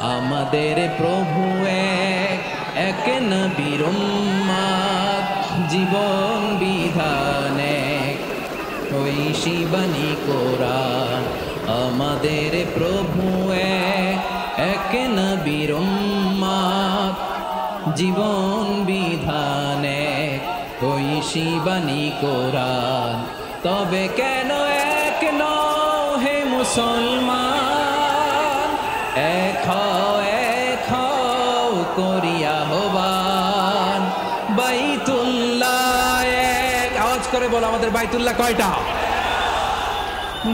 আমাদের প্রভু এক, এক নবীর উম্মত, জীবন বিধান এক, ঐশী কোরআন। আমাদের প্রভু এক, এক নবীর উম্মত, জীবন বিধান এক, ঐশী কোরআন। তবে কেন এক নও হে মুসলমান, এক হও করিয়া আহ্বান। বাইতুল্লাহ এক, আওয়াজ করে বলো আমাদের বাইতুল্লাহ কয়টা?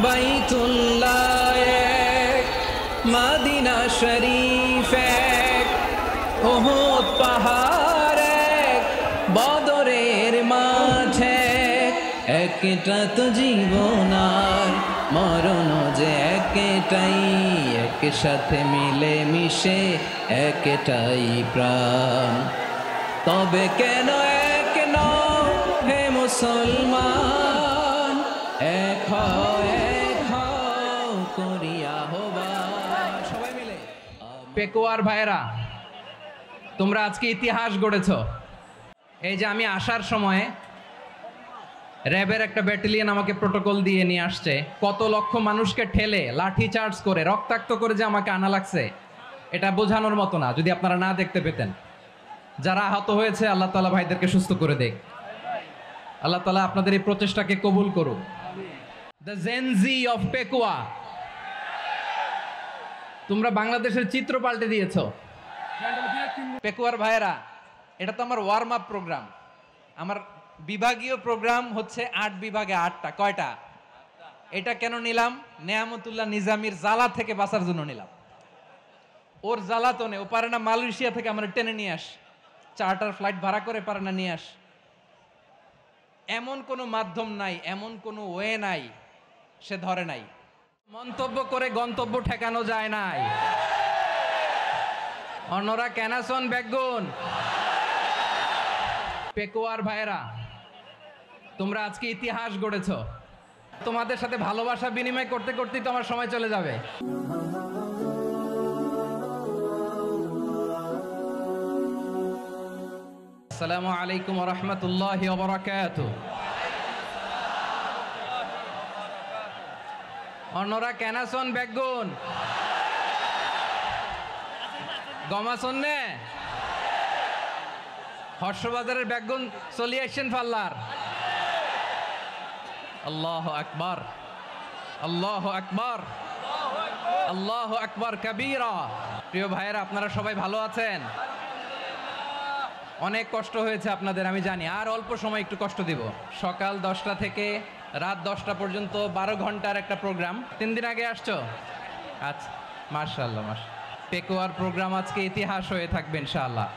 বাইতুল্লাহ এক, মদিনা শরীফ এক, উহুদ পাহাড় এক, বদরের মাঠ এক। একটা তো জীবন আর মরণ যে একটাই, একসাথে মিলে মিশে একটাই প্রাণ। তবে কেন এক নও হে মুসলমান, এক হও করিয়া আহ্বান। সবাই মিলে পেকুয়ার ভাইরা, তোমরা আজকে ইতিহাস গড়েছ। এই যে আমি আসার সময় র্যাবের একটা ব্যাটালিয়ন আমাকে প্রোটোকল দিয়ে নিয়ে আসছে, কত লক্ষ মানুষকে ঠেলে লাঠি চার্জ করে রক্তাক্ত করে যে আমাকে আনা লাগছে, এটা বোঝানোর মতো না যদি আপনারা না দেখতে পেতেন। যারা আহত হয়েছে আল্লাহ তাআলা ভাইদেরকে সুস্থ করে দেখ। আল্লাহ তাআলা আপনাদের এই প্রচেষ্টাকে কবুল করুক। দ্য জেনজি অফ পেকুয়া, তোমরা বাংলাদেশের চিত্র পাল্টে দিয়েছো। পেকুয়ার ভাইয়েরা, এটা তো আমার ওয়ার্ম আপ প্রোগ্রাম। আমার বিভাগীয় প্রোগ্রাম হচ্ছে 8 বিভাগে 8টা। কয়টা? এটা কেন নিলাম? নেয়ামতুল্লাহ নিজামীর জ্বালা থেকে বাঁচার জন্য নিলাম। ওর জ্বালাতনে ও পারে না মালয়েশিয়া থেকে আমরা টেনে নিয়ে আস, চার্টার ফ্লাইট ভাড়া করে পারে না নিয়ে আস। এমন কোনো মাধ্যম নাই, এমন কোনো ওয়ে নাই সে ধরে নাই। মন্তব্য করে গন্তব্য ঠেকানো যায় নাই। অন্যরা কেনাসন বেগুন। পেকুয়ার ভাইয়েরা, তোমরা আজকে ইতিহাস গড়েছ। তোমাদের সাথে ভালোবাসা বিনিময় করতে করতেই তো আমার সময় চলে যাবে। আসসালামু আলাইকুম ওয়া রাহমাতুল্লাহি ওয়া বারাকাতুহু। অন্যরা কেনাসন বেগুন গমাসন নে হর্ষবাজারের বেগুন চলিয়ে আসছেন পাল্লার। আল্লাহু আকবার, আল্লাহু আকবার, আল্লাহু আকবার কাবীরা। প্রিয় ভাইয়েরা, আপনারা সবাই ভালো আছেন? অনেক কষ্ট হয়েছে আপনাদের আমি জানি, আর অল্প সময় একটু কষ্ট দিব। সকাল 10টা থেকে রাত 10টা পর্যন্ত 12 ঘন্টার একটা প্রোগ্রাম। 3 দিন আগে আসছো? আচ্ছা, মাশাআল্লাহ মাশাআল্লাহ। পেকুয়ার প্রোগ্রাম আজকে ইতিহাস হয়ে থাকবে ইনশাআল্লাহ।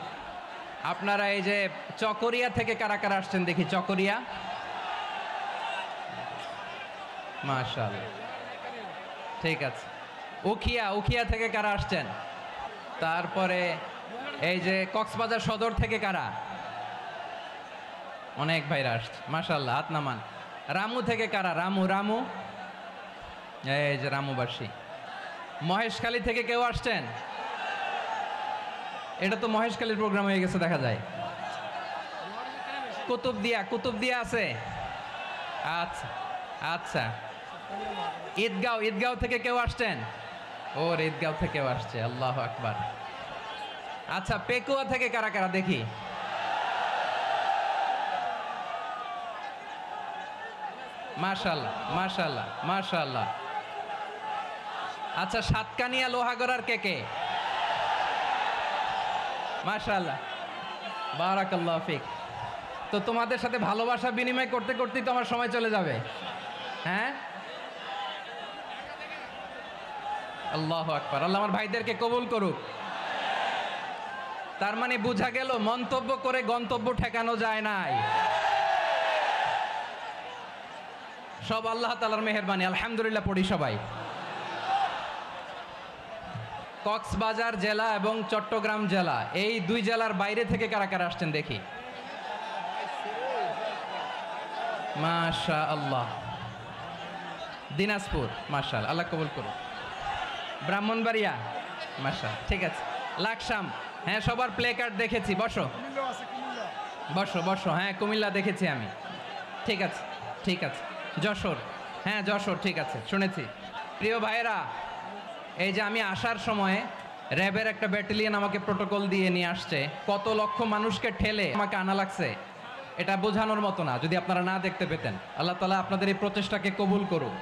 আপনারা এই যে চকরিয়া থেকে কারা কারা আসছেন দেখি? চকরিয়া, মাশাআল্লাহ, ঠিক আছে। উখিয়া থেকে কারা আসছেন? তারপরে এই যে কক্সবাজার সদর থেকে কারা? অনেক ভাইরা আসছে, মাশাআল্লাহ, হাত নামান। রামু থেকে কারা? রামু, এই যে রামুবাসী। মহেশখালী থেকে কেউ আসছেন? এটা তো মহেশখালীর প্রোগ্রাম হয়ে গেছে দেখা যায়। কুতুবদিয়া আছে? আচ্ছা আচ্ছা। ঈদগাঁও থেকে কেউ আসছেন? ওর ঈদগাঁও থেকেও আসছে, আল্লাহু আকবার। আচ্ছা, পেকুয়া থেকে কারা কারা দেখি? মাশাআল্লাহ মাশাআল্লাহ মাশাআল্লাহ। আচ্ছা, সাতকানিয়া লোহাগড়ার কে? মাশাআল্লাহ, বারাকাল্লাহু ফিক। তো তোমাদের সাথে ভালোবাসা বিনিময় করতে করতেই তো আমার সময় চলে যাবে। হ্যাঁ, আল্লাহু আকবার। আল্লাহ আমার ভাইদেরকে কবুল করুক। তার মানে বোঝা গেল মন্তব্য করে গন্তব্য ঠেকানো যায় নাই। সব আল্লাহ তাআলার মেহেরবানি। আলহামদুলিল্লাহ পড়ি সবাই। কক্সবাজার জেলা এবং চট্টগ্রাম জেলা, এই 2 জেলার বাইরে থেকে কারা কারা আসছেন দেখি? মাশাআল্লাহ। দিনাজপুর, মাশাআল্লাহ, আল্লাহ কবুল করুন। ব্রাহ্মণবাড়িয়া, মাশা, ঠিক আছে। লাকসাম, হ্যাঁ সবার প্লে কার্ড দেখেছি, বসো বসো বসো। হ্যাঁ কুমিল্লা দেখেছি আমি, ঠিক আছে ঠিক আছে। যশোর, হ্যাঁ যশোর, ঠিক আছে শুনেছি। প্রিয় ভাইয়েরা, এই যে আমি আসার সময় র্যাবের একটা ব্যাটালিয়ন আমাকে প্রোটোকল দিয়ে নিয়ে আসছে, কত লক্ষ মানুষকে ঠেলে আমাকে আনা লাগছে, এটা বোঝানোর মতো না যদি আপনারা না দেখতে পেতেন। আল্লাহ তাআলা আপনাদের এই প্রচেষ্টাকে কবুল করুক।